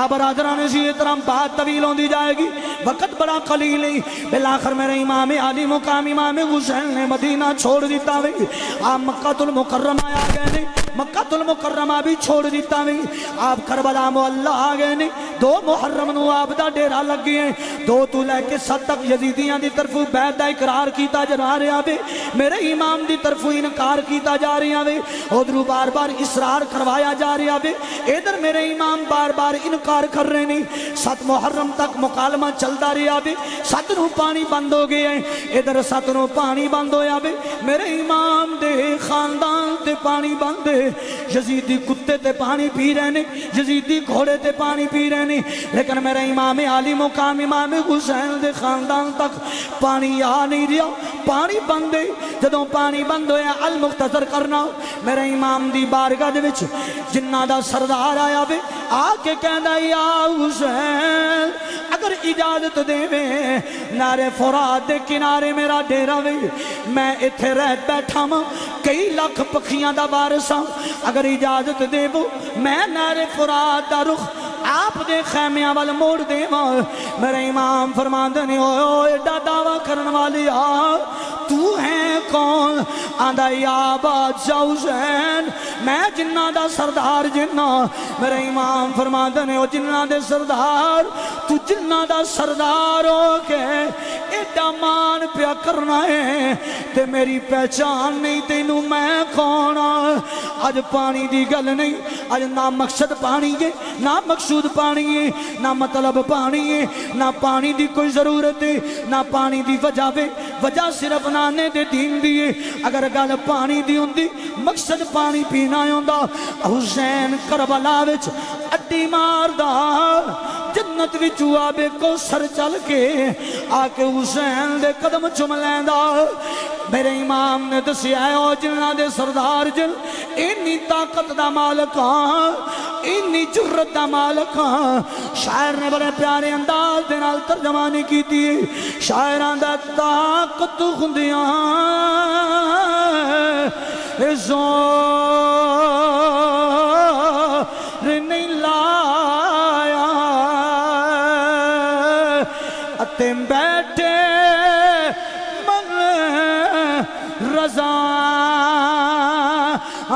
برادران اسی احترام بات طویل ہوندی جائے گی، وقت بڑا قلیل ہے۔ بالآخر میرے امام علی مقام امام حسین نے مدینہ چھوڑ دیتا ہوئی، آپ مکہ المکرمہ آ گئے نے، مکہ المکرمہ بھی چھوڑ دیتا ہوئی، آپ کربلا معلی آ گئے نے۔ 2 محرم نو آپ دا ڈیرا لگ گئے، 2 تو لے کے 7 تک یزیدیاں دی طرف بیعت دا اقرار کیتا جا رہا ہے، میرے امام دی طرف انکار کیتا جا رہا ہے، ادھر بار بار اصرار کروایا جا رہا ہے، ادھر میرے امام بار بار انکار کر رہے نہیں۔ 7 محرم تک مکالمہ چلتا رہا ہے، 7 نو پانی بند ہو گیا ہے، ادھر 7 نو پانی بند ہویا ہے، میرے امام دے خاندان تے پانی بند ہے، یزیدی کتے تے پانی پی رہے نے، یزیدی گھوڑے تے پانی پی رہے نے، لیکن میرے امام علی مقام امام حسین دے خاندان تک پانی آ نہیں رہا، پانی بند ہے۔ جدوں پانی بند ہویا المختصر کرنا، میرے امام دی بارگاہ دے وچ جنہ دا سردار آیا وے، آ کے کہندا یا حسین اگر اجازت دے وے نارے فرات دے کنارے میرا ڈیرا وے، میں ایتھے رہ بیٹھا ہاں، کئی لاکھ پکھیاں دا وارث ہاں، اگر اجازت دے وہ میں نارے فرات دا رخ آپ دے خیمیاں وال موڑ دے ماں۔ میرے امام فرماندے نے ایڈا دعویٰ کرن والی تو ہے کون؟ آندہ یا بادشاہ حسین میں جنہ دا سردار جنہ۔ میرے امام فرماندے نے جنہ دے سردار تو جنہ دا سردار ہو کے ایڈا مان پیا کرنا ہے تے میری پہچان نہیں تینوں میں کون؟ آج پانی دی گل نہیں، آج نہ مقصد پانی ہے نہ مقصود پانی ہے، نہ مطلب پانی ہے، نہ پانی دی کوئی ضرورت ہے، نہ پانی دی وجہ ہے، وجہ صرف نانے دے دین دیئے۔ اگر گل پانی دی ہوندی مقصد پانی پینا ہوندا، حسین کربلا وچ اڈی مار دا جنت وچوں آبے کو سر چل کے آ کے حسین دے قدم چم لیندا۔ میرے امام نے دسیا ہے او جنہ دے سردار جن اینی طاقت دا مالک ہاں، اینی جرت دا مالک ہاں۔ شاعر نے بڑے پیارے انداز دے نال ترجمانی کی تھی، شاعران دا طاقت خندیاں زور نہیں لایا اتم بیٹھے من رضا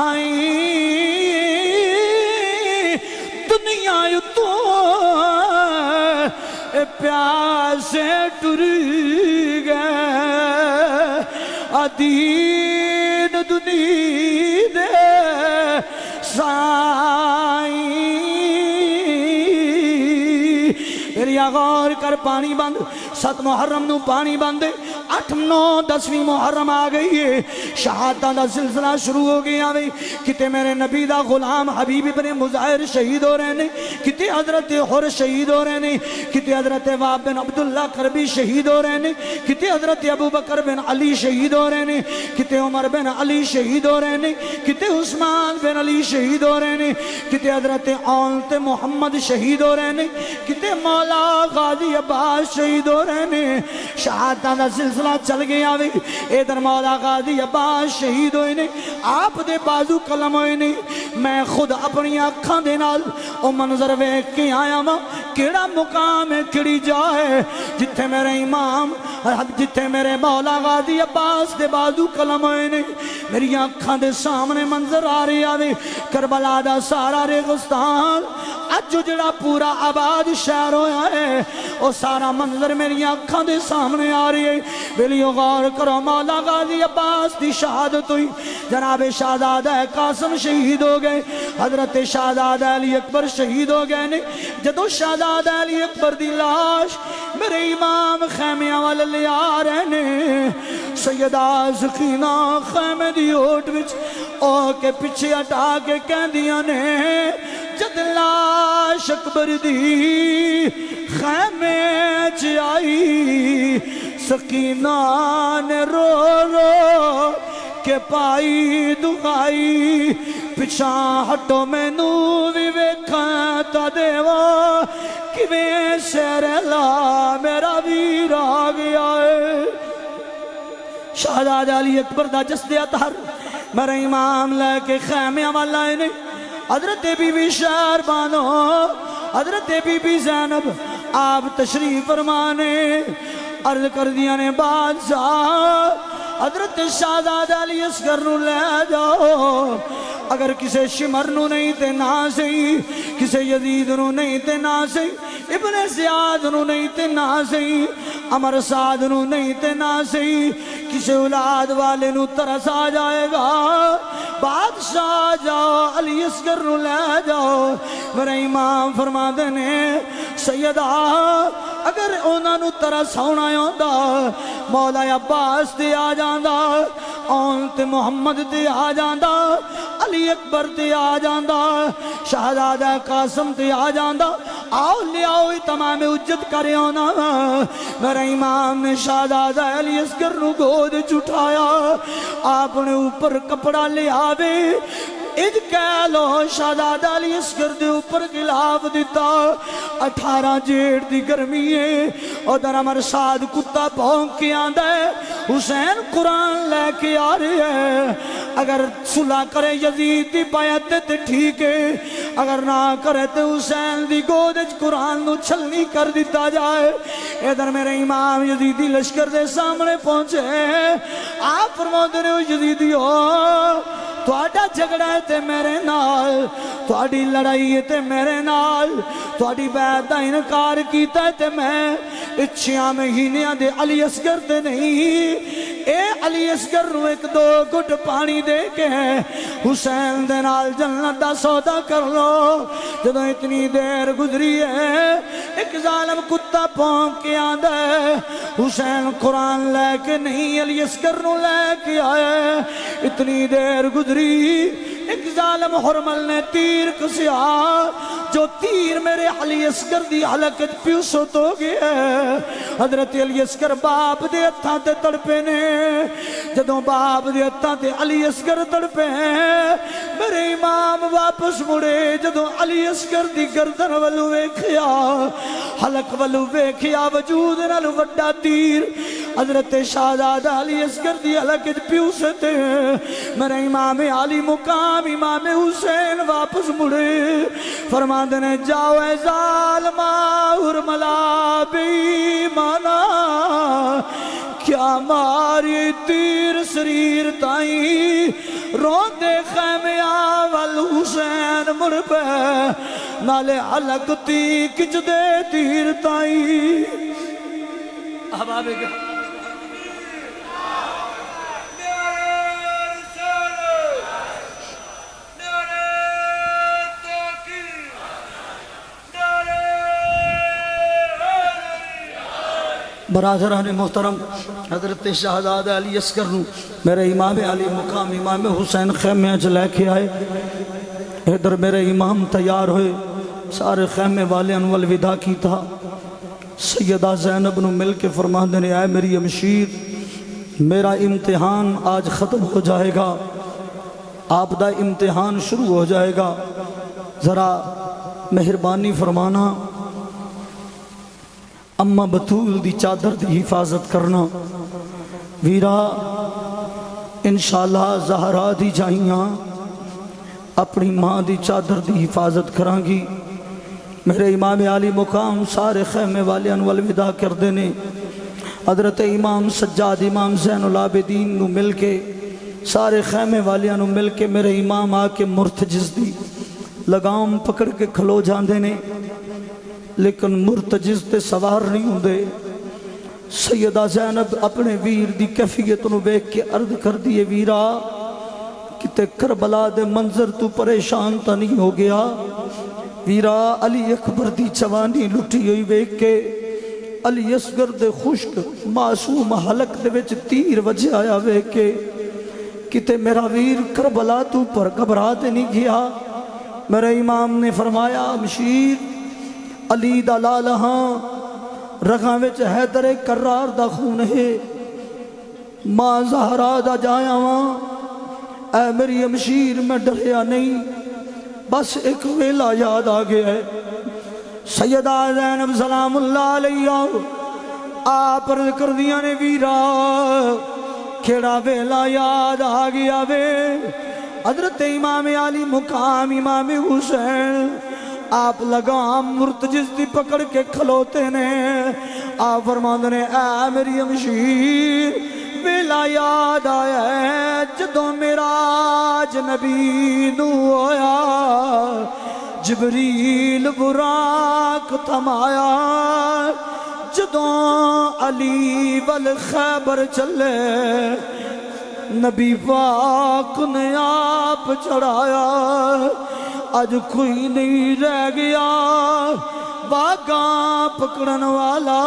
آئی دنیا تو پیاسے ٹری گئے ادین دنیا دے سائیں۔ میری غور کر پانی بند، 7 محرم نو پانی بند، 8 9 10ویں محرم آ گئی ہے، شہادتاں دا سلسلہ شروع ہو گیا ہے۔ کتے میرے نبی دا غلام حبیب ابن مظاہر شہید ہو رہے ہیں، کتے حضرت حر شہید ہو رہے ہیں، کتے حضرت واب بن عبداللہ کربی شہید ہو رہے ہیں، کتے حضرت ابو بکر بن علی شہید ہو رہے ہیں، کتے عمر بن علی شہید ہو رہے ہیں، کتے عثمان بن علی شہید ہو رہے ہیں، کتے حضرت اولت محمد شہید ہو رہے ہیں، کتے مولا غازی عباس شہید ہو رہے ہیں۔ شہادتاں دا سلسلہ چل گیا وی، ادھر مولا غازی عباس شہید ہوئے نے، آپ دے بازو قلم ہوئے نے۔ میں خود اپنی آنکھاں دے نال او منظر ویکھ کے آیا ہاں، کیڑا مقام ہے کیڑی جائے جتھے میرے امام جتھے میرے مولا غازی عباس دے بازو قلم ہوئے نے۔ میری آنکھاں دے سامنے منظر آ رہی آوے کربلا دا سارا ریگستان، اج جڑا پورا آباد شہر ہویا ہے او سارا منظر میری آنکھاں دے سامنے آ رہی ہے۔ بلیو غور کرو، مولا غازی عباس دی شہادت ہوئی، جناب شہزادہ قاسم شہید ہو گئے، حضرت شہزادہ علی اکبر شہید ہو گئے نے۔ جدو شہزادہ علی اکبر دی لاش میرے امام خیمیاں والے لے آ رہے نے، سیدہ سکینہ خیمے دی اوٹ وچ او کے پیچھے ہٹا کے کہندیاں نے جد لاش اکبر دی خیمے چ آئی، سکینہ نے رو رو کے پائی دعائی، پچھاں ہٹو میں نو بھی ویکھاں تا دیوا کیویں شہر لا میرا ویر آ گیا ہے۔ شہزادہ علی اکبر دا جسد اطہر میرے امام لے کے خیمیاں والا نے، حضرت بی بی شہر بانو حضرت بی بی زینب آپ تشریف فرمانے عرض کر دیا نے بادشاہ حضرت شہزادہ علی اصغر نو لے جاؤ اگر کسے شمر نو نہیں تے نہ سہی کسے یزید نو نہیں تے نہ سہی ابن زیاد نو نہیں تے نہ سہی عمر سعد نو نہیں تے نہ سہی کسے اولاد والے نو ترس آ جائے گا بادشاہ جاؤ علی اصغر نو لے جاؤ میرے امام فرما دینے سیدہ اگر اونا نو ترس ہونا یوندا مولا عباس تے آ جاندہ اون تے محمد تے آ جاندہ علی اکبر تے آ جاندہ شہزادہ قاسم تے آ جاندہ آؤ لے آؤ تمام اجت کرے ہونا میرے امام نے شہزادہ علی اصغر نو گود چٹھایا آپ نے اوپر کپڑا لے آوے اج کہہ لو شہزادہ علی اصغر دے اوپر غلاف دیتا 18 جیڑ دی گرمی ہے اور در عمر سعد کتا بھونک کے آندہ ہے حسین قرآن لے کے آ رہے ہیں اگر صلح کرے یزید دی بیعت تے ٹھیک ہے اگر نہ کرے تے حسین دی گودج قرآن نو چھلنی کر دیتا جائے ادھر میرے امام یزیدی لشکر دے سامنے پہنچے آپ فرماتے نے یزیدی ہو تواڈا جھگڑا ہے تے میرے نال تواڈی لڑائی ہے تے میرے نال تواڈی بیعت دا انکار کیتا ہے تے میں اچھیاں مہینیاں دے علی اصغر تے نہیں اے علی اصغر نو ایک دو گھٹ پانی دے کے حسین دے نال جنت دا سودا کر لو جدوں اتنی دیر گزری ہے ایک ظالم کتا بھونک کے آندا ہے حسین قرآن لے کے نہیں علی اصغر نو لے کے آئے اتنی دیر گزری ایک ظالم حرمل نے تیر کسیا جو تیر میرے علی اصغر دی حلقت پیوسط ہو گیا حضرت علی اصغر باپ دے ہتھاں تے تڑپے نے جدوں باپ دے ہتھاں تے علی اصغر تڑپے میرے امام واپس مڑے جدوں علی اصغر دی گردن ولو ویکھیا حلق ولو ویکھیا وجود نال وڈا تیر حضرت شہزادہ علی اصغر دی حلقت پیوسط میرے امام علی مقام امام حسین واپس مڑے فرماندے نے جاؤ اے ظالمہ حرملا بی مانا کیا ماری تیر سریر تائیں روندے خیمیاں والحسین مر پہ نالے حلق تی کچ دے تیر تائیں احباب کے برادران محترم حضرت شہزادہ علی اصغر نو میرے امام علی مقام امام حسین خیمے چ لے کے آئے ادھر میرے امام تیار ہوئے سارے خیمے والے الوداع کی تھا سیدہ زینب نو مل کے فرماندے نے آئے میری امشیر میرا امتحان آج ختم ہو جائے گا آپ دا امتحان شروع ہو جائے گا ذرا مہربانی فرمانا اماں بطول دی چادر دی حفاظت کرنا ویرا انشاءاللہ زہرا دی جائیاں اپنی ماں دی چادر دی حفاظت کران گی میرے امام علی مقام سارے خیمے والے الوداع کر دینے حضرت امام سجاد امام زین العابدین نو مل کے سارے خیمے والے نو مل کے میرے امام آ کے مرتجز دی لگام پکڑ کے کھلو جان دینے لیکن مرتجز تے سوار نہیں ہوں دے سیدہ زینب اپنے ویر دی کیفیت نو بیک کے عرض کر دیے ویرا کتے کربلا دے منظر تو پریشان تا نہیں ہو گیا ویرا علی اکبر دی جوانی لٹی ہوئی بیک کے علی اصغر دے خشک معصوم حلق دے وچ تیر وجہ آیا بیک کے کتے میرا ویر کربلا تو پر گھبراتے نہیں گیا میرے امام نے فرمایا مشیر علی دا لالہاں رگاں وچ حیدر کرار دا خون ہے ماں زہرا دا جایا وہاں اے میری امشیر میں ڈریا نہیں بس ایک ویلا یاد آ گیا ہے سیدہ زینب سلام اللہ علیہ آپ عرض کر دیا نے ویرا کھڑا ویلا یاد آ گیا وے حضرت امام علی مقام امام حسین آپ لگام مرتجز دی پکڑ کے کھلوتے نے آپ فرماندے نے اے میری امشیر ویلا یاد آیا ہے جدوں معراج نبی نو ہویا جبریل براق تھمایا جدوں علی والخیبر چلے نبی پاک نے آپ چڑھایا آج کوئی نہیں رہ گیا باغاں پکڑن والا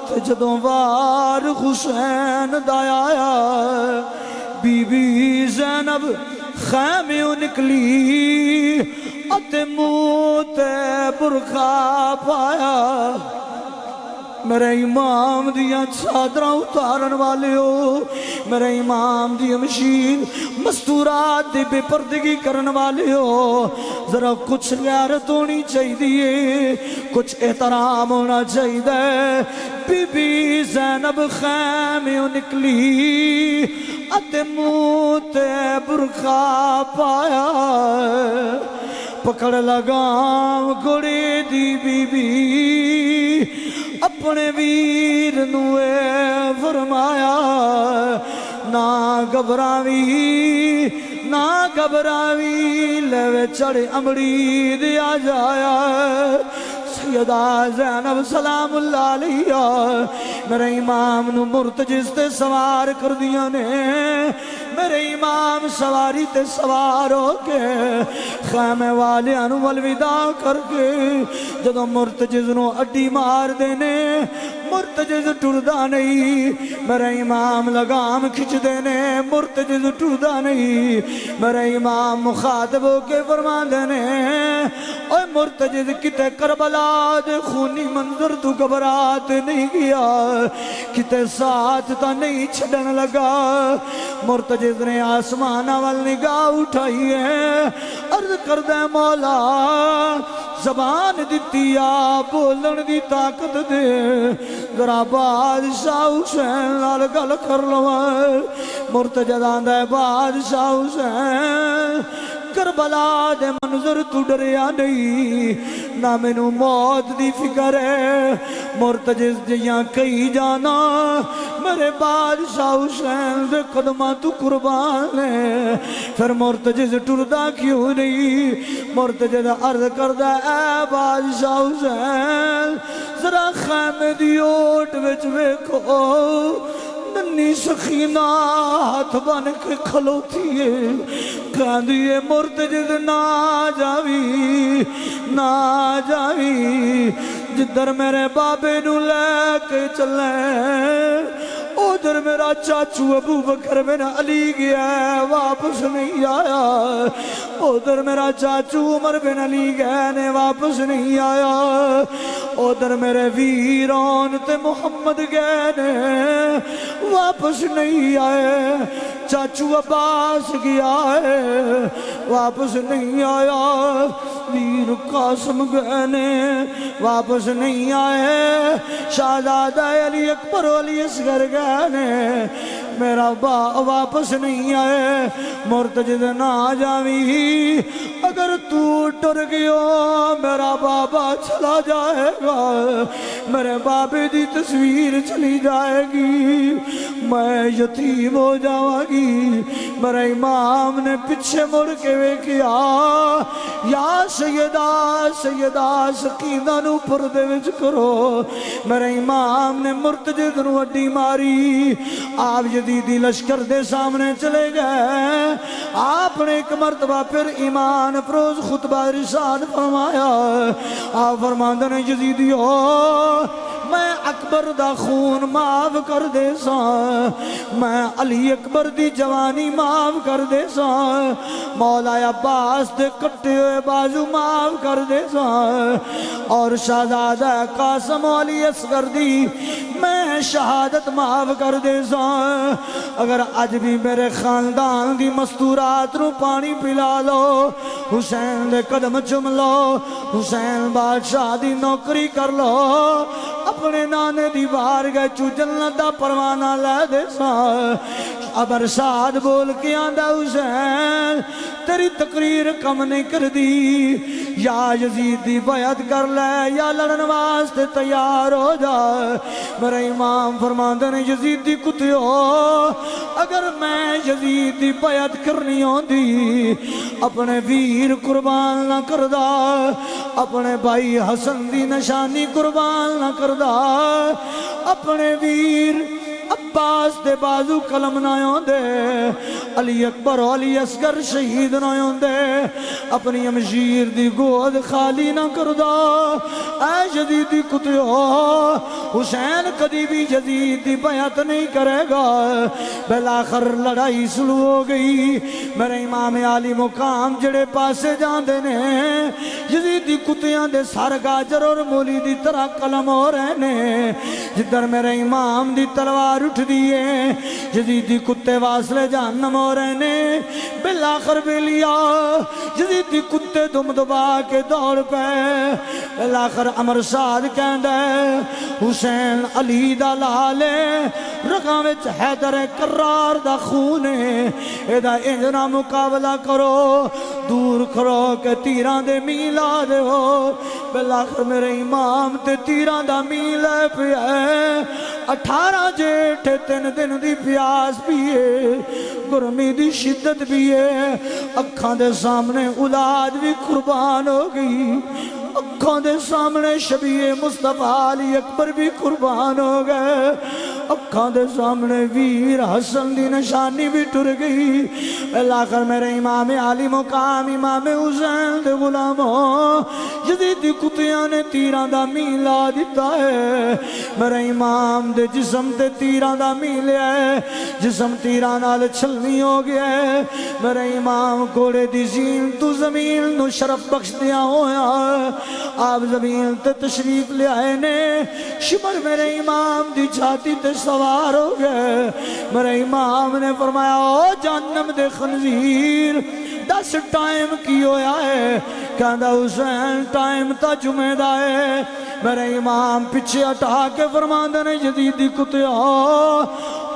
تے جدوں وار حسین دا آیا بی بی زینب خیمیوں نکلی اتے منہ تے برقع پایا میرے امام دیاں چادراں اتارن والے ہو میرے امام دی مشین مستورات دی بے پردگی کرن والے ہو ذرا کچھ غیرت ہونی چاہیے کچھ احترام ہونا چاہیے بی بی زینب خیمیوں نکلی اتے منہ تے برقع پایا پکڑ لگام گھوڑے دی بی بی اپنے ویر نوے فرمایا نہ گھبراوی لے چڑھ امڑی دیا جایا سیدہ زینب سلام اللہ علیہ میرے امام نو مرتجز تے سوار کر دیا نے میرے امام سواری تے سوار ہو کے خیمے والے انو الوداع کر کے جدو مرتجز نو اڈی مار دینے مرتجز ٹردہ نہیں میرے امام لگام کھچ دینے مرتجز ٹردہ نہیں میرے امام مخاطب ہو کے فرما دینے اوہ مرتجز کتے کربلا دے خونی منظر تو گھبرات نہیں گیا کتے ساتھ تا نہیں چھڑن لگا مرتجز نے آسمان اول نگاہ اٹھائی ہے عرض کردے مولا زبان دیتی آ بولن دی طاقت دے ذرا بادشاہ حسین لال گل کر لو مرتجز آندہ ہے بادشاہ حسین کربلا دے منظر تو ڈریا نہیں نہ مینوں موت دی فکر ہے مرتجز جیاں کئی جانا میرے بادشاہ حسین دے قدمہ تو قربان ہے پھر مرتجز ٹردہ کیوں نہیں مرتجز عرض کردہ اے بادشاہ حسین ذرا خیمے دی اوٹ وچ ویکھو ننی سخینہ ہاتھ بن کے کھلوتی ہے کہندی ہے مرتجز نہ جاوی جدھر میرے بابے نو لے کے چلے ادھر میرا چاچو ابو بکر بن علی گیا ہے واپس نہیں آیا ادھر میرا چاچو عمر بن علی گئے نے واپس نہیں آیا ادھر میرے ویران تے محمد گئے نے واپس نہیں آئے چاچو عباس گیا ہے واپس نہیں آیا ویر قاسم گئے نے واپس نہیں آئے شہزادہ علی اکبر علی اصغر گئے نے میرا واپس نہیں آئے مرتجز نہ جاوی اگر تو ٹر گیا میرا بابا چلا جائے گا میرے بابے دی تصویر چلی جائے گی میں یتیم ہو جاؤں گی میرے امام نے پیچھے مڑ کے کیا یا سیدہ سکینہ نو پردے وچ کرو میرے امام نے مرتجز نو اڈی ماری آپ یزیدی لشکر دے سامنے چلے گئے آپ نے ایک مرتبہ پھر ایمان افروز خطبہ رسال فرمایا آپ فرماندے نے یزیدیو میں اکبر دا خون معاف کر دے سا میں علی اکبر دی جوانی معاف کر دے سا مولا عباس دے کٹے ہوئے بازو معاف کر دے سا اور شہزادہ قاسم علی اصغر دی میں شہادت معاف کر دے سا اگر آج بھی میرے خاندان دی مستورات رو پانی پلا لو حسین دے قدم چم لو حسین بادشاہ دی نوکری کر لو اپنے نانے دی بار گئے چو جنت دا پروانہ لے دے سا ابر سعد بول کے آندا حسین تیری تقریر کم نہیں کر دی، یا یزید دی بیعت کر لے یا لڑن واسطے تیار ہو جا۔ میرے امام فرماندے نے یزید دی کتیو اگر میں یزید دی بیعت کرنی ہوندی اپنے ویر قربان نہ کردا، اپنے بھائی حسن دی نشانی قربان نہ کردا، اپنے ویر عباس دے بازو قلم نہ ہوندے، علی اکبر و علی اصغر شہید نہ ہوندے، اپنی امشیر دی گود خالی نہ کردا۔ اے یزید دی کتیو حسین کدی بھی یزید دی بیعت نہیں کرے گا۔ بالآخر لڑائی شروع ہو گئی، میرے امام عالی مقام جڑے پاسے جاندے نے یزید دی کتیاں دے سر گاجر اور مولی دی طرح قلم ہو رہے نے، جدھر میرے امام دی تلوار اٹھ دیئے یزید دی کتے واصلے جہنم ہو رہے نے۔ بالآخر بیلیا یزید دی کتے دم دبا کے دوڑ پہ، بالآخر عمر سعد کہندہ ہے حسین علی دا لالے رگاں وچ حیدر کرار دا خونے، ایدہ انجنا مقابلہ کرو، دور کرو کہ تیران دے میلا دے ہو۔ بالآخر میرے امام تے تیران دا میلہ پہ ہے، 18 جیٹھ 3 دن دی پیاس بھی ہے، گرمی دی شدت بھی ہے، اکھاں دے سامنے اولاد بھی قربان ہو گئی، اکھاں دے سامنے شبیہ مصطفیٰ علی اکبر بھی قربان ہو گئے، اکھاں دے سامنے ویر حسن دی نشانی بھی ٹر گئی۔ بالآخر میرے امام علی مقام امام حسین دے غلاموں یزید دی کتیاں نے تیران دا میلا دیتا ہے، میرے امام دے جسم تے تیران دا میلیا ہے، جسم تیران نال چھلنی ہو گیا ہے۔ میرے امام کوڑے دی زین تو زمین نو شرف بخش دیا ہویا، آپ زمین تے تشریف لے آئے نے، شمر میرے امام دی چھاتی تے سوار ہو گئے۔ میرے امام نے فرمایا او جہنم دے خنزیر 10 ٹائم کی ہویا ہے، کہندہ حسین ٹائم تا جمعہ دا ہے۔ میرے امام پیچھے ہٹا کے فرماندے نے یزید دی کتیو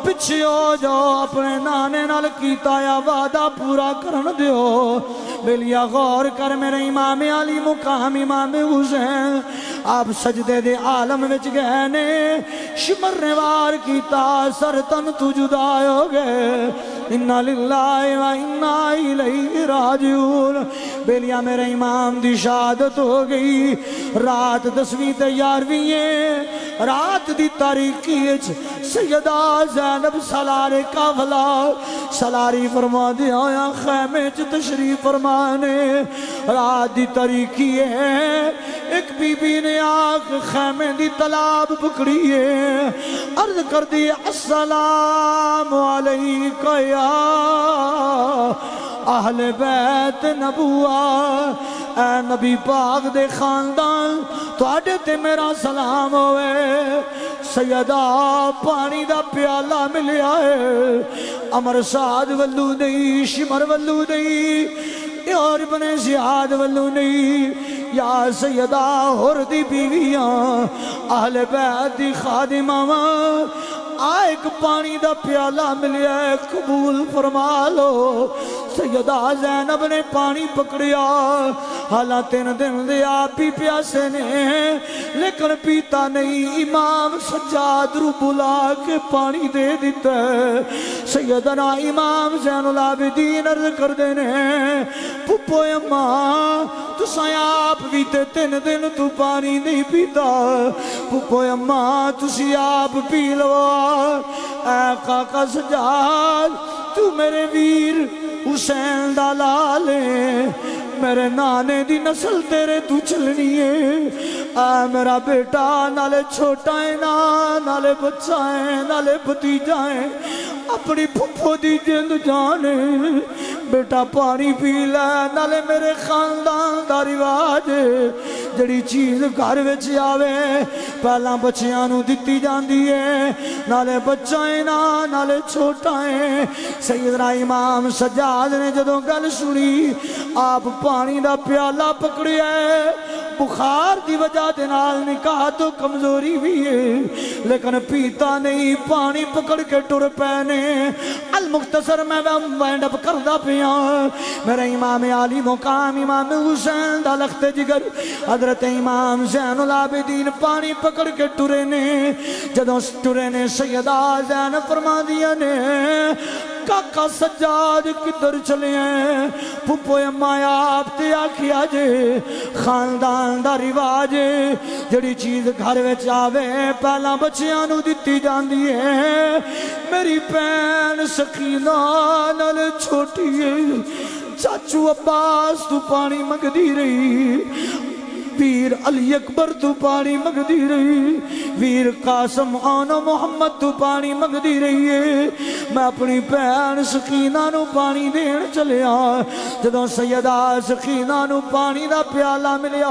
پیچھے ہو جاؤ، اپنے نانے نال کیتا یا وعدہ پورا کرن دیو۔ بلیا غور کر میرے امام علی مقام امام حسین آپ سجدے دے عالم وچ گئے نے، شمر نے وار کیتا سر تن تو جدا ہو گئے، انا للہ و انا الیہ راجعون۔ بلیا میرے امام دی شہادت ہو گئی، رات 10ویں تے 11ویں رات دی تاریکی سیدہ زینب سالارے کافلا سالاری فرما دیا یا خیمے چ تشریف فرمانے، رات دی تاریکی ہے، ایک بی بی نے آنکھ خیمے دی تلاب پکڑی ہے، عرض کر دی السلام علیکہ یا اہل بیت نبوہ، اے نبی پاک دے خاندان تو آڈے تے میرا سلام ہوئے۔ سیدہ پانی دا پیالہ ملیا ہے، عمر سعد ولو نہیں، شمر ولو نہیں، اور ابن زیاد ولو نہیں، یا سیدہ ہر دی بیویاں اہل بیت دی خادمہ ایک پانی دا پیالہ ملیا ہے، قبول فرما لو۔ سیدہ زینب نے پانی پکڑیا، حالاں 3 دن دے آپ ہی پیاسے نے لیکن پیتا نہیں، امام سجاد رو بلا کے پانی دے دیتا ہے۔ سیدنا امام زین العابدین عرض کر دینے پپو اماں تو سیاب بھی تے 3 دن تو پانی نہیں پیتا، پپو اماں تو سیاب پی لو۔ اے قاقہ سجاد تو میرے ویر حسین دا لالے، میرے نانے دی نسل تیرے تو چلنی ہے، اے میرا بیٹا نالے چھوٹا ہے نالے بچہ ہے نالے بھتیجا ہے، اپنی پھپھو دی جند جانے، بیٹا پانی پی لے، نالے میرے خاندان دا رواج ہے، جڑی چیز گھر وچ آوے پہلا بچیاں نو دتی جاندی ہے، نالے بچہ ہے نالے چھوٹا ہے۔ سیدنا امام سجاد نے جدوں گل سنی، آپ پانی دا پیالہ پکڑیا ہے، بخار دی وجہ دے نال نکاح تو کمزوری بھی ہے لیکن پیتا نہیں پانی پکڑ کے ٹر پینے المختصر میں وینڈ اپ کردہ پیا میرے امام علی مقام امام حسین دا لخت جگر حضرت امام زین العابدین پانی پکڑ کے ٹرے نے جدوں ٹرے نے سیدہ زین فرما دیا نے کاکا سجاد کدھر چلے ہیں پھپو اماں آپ تے آکھیا جے خاندان دا رواج جڑی چیز گھر وچ آوے پہلا بچیاں نو دتی جاندی ہے میری بہن سکینہ نال چھوٹی ہے چاچو عباس تو پانی منگدی رہی ویر علی اکبر تو پانی منگدی رہی ویر قاسم آنا محمد تو پانی منگدی رہی ہے میں اپنی بہن سکینہ نو پانی دین چلیا جدوں سیدہ سکینہ نو پانی دا پیالہ ملیا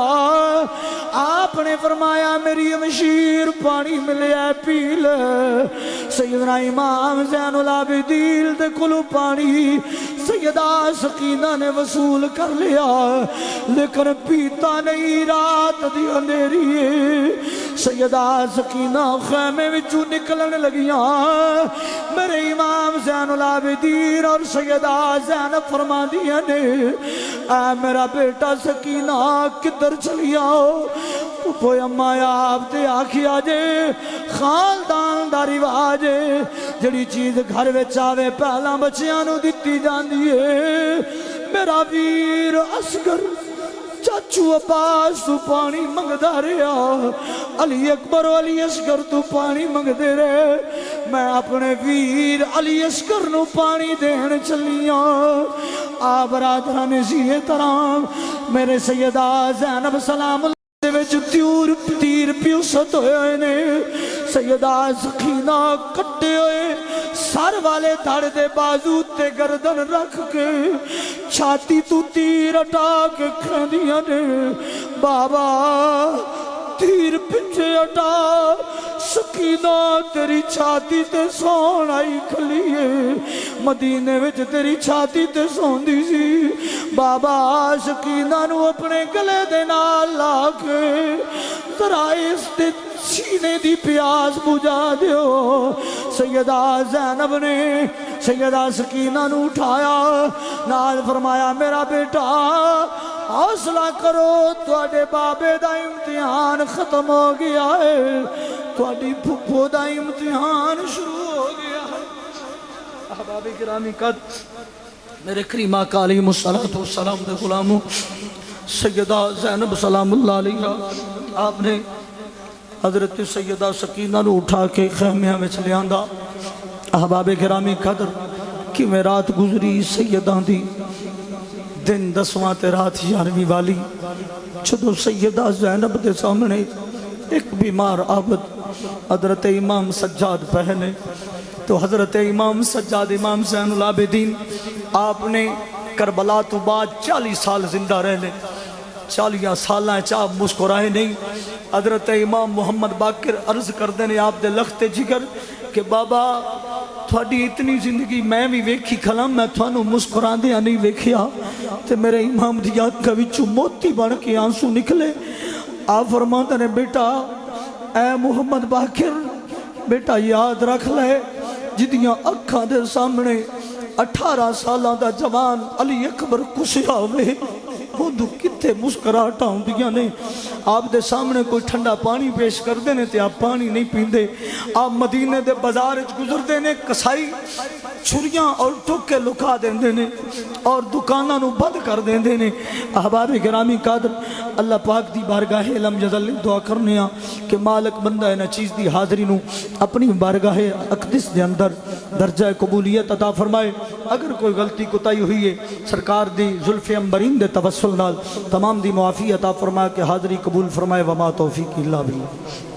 آپ نے فرمایا میری مشیر پانی ملیا پی لے سیدنا امام زین العابدین دے کلو پانی سیدہ سکینہ نے وصول کر لیا لیکن پیتا نہیں رات دی اندھیری ہے سیدہ سکینہ خیمے وچوں نکلن لگیاں میرے امام زین العابدین اور سیدہ زینب فرما دیا نے اے میرا بیٹا سکینہ کدھر چلی آؤ پھوپھو اماں آپ تے آکھیا جے خاندان دا رواج جڑی چیز گھر وچ آوے پہلا بچیاں نو دتی جاندی ہے میرا ویر اصغر چاچو عباس تو پانی منگدا رہا علی اکبر و علی اصغر تو پانی منگدے رہے میں اپنے ویر علی اصغر نو پانی دین چلیاں آ برادران اسی طرح میرے سیدہ زینب سلام اللہ دے وچ تیر پیوست ہوئے نے سیدہ سکینہ کٹے ہوئے سر والے دھڑ دے بازو تے گردن رکھ کے چھاتی تو تیر اٹا کے کھندیاں نے بابا تیر پچھے اٹا سکینہ تیری چھاتی تے سون آئی کھلیے مدینے وچ تیری چھاتی تے سون دی سی بابا سکینہ نو اپنے گلے دے نال لا کے ذرا اس تے سینے دی پیاس بجھا دیو سیدہ زینب نے سیدہ سکینہ نو اٹھایا نال فرمایا میرا بیٹا حوصلہ کرو تواڈے بابے دا امتحان ختم ہو گیا ہے تواڈی پھپھو دا امتحان شروع ہو گیا ہے احباب گرامی قد میرے کریم آقا علیہ السلام دے غلاموں سیدہ زینب سلام اللہ علیہ آپ نے حضرت سیدہ سکینہ نو اٹھا کے خیمیاں میں چلے آندہ احباب گرامی قدر کہ میں رات گزری سیدہ دی دن 10واں تے رات 11ویں والی جدو سیدہ زینب دے سامنے ایک بیمار عابد حضرت امام سجاد پہنے تو حضرت امام سجاد امام زین العابدین آپ نے کربلا تو بعد 40 سال زندہ رہ لے 40 سالہ چاپ مسکرائے نہیں حضرت امام محمد باقر عرض کر دینے آپ دے لخت جگر کہ بابا تھوڑی اتنی زندگی میں بھی ویکھی کھلام میں تھوانو مسکران دیا نہیں ویکھیا تے میرے امام دی آنکھ وچوں موتی بن کے آنسو نکلے آپ فرماتا نے بیٹا اے محمد باقر بیٹا یاد رکھ لے جدیاں اکھاں دے سامنے 18 سالہ دا جوان علی اکبر کسیا ہوئے وہ دو کتے مسکراہٹاں ہوندیاں نے آپ دے سامنے کوئی ٹھنڈا پانی پیش کر دینے تے آپ پانی نہیں پیندے آپ مدینے دے بازار گزر دینے کسائی چھریاں اور ٹوکے لکھا دین دینے اور دکانہ نو بند کر دین دینے احباب گرامی قادر اللہ پاک دی بارگاہ علم جزل دعا کرنے کہ مالک بندہ ہے نا چیز دی حاضری نو اپنی بارگاہ اقدس دے اندر درجہ قبولیت عطا فرمائے اگر کوئی غلطی کوتاہی ہوئی ہے سرکار دی زلف امبرین دے توسل نال تمام دی معافی عطا فرمائے کہ حاضری قبول فرمائے وما توفیق الا باللہ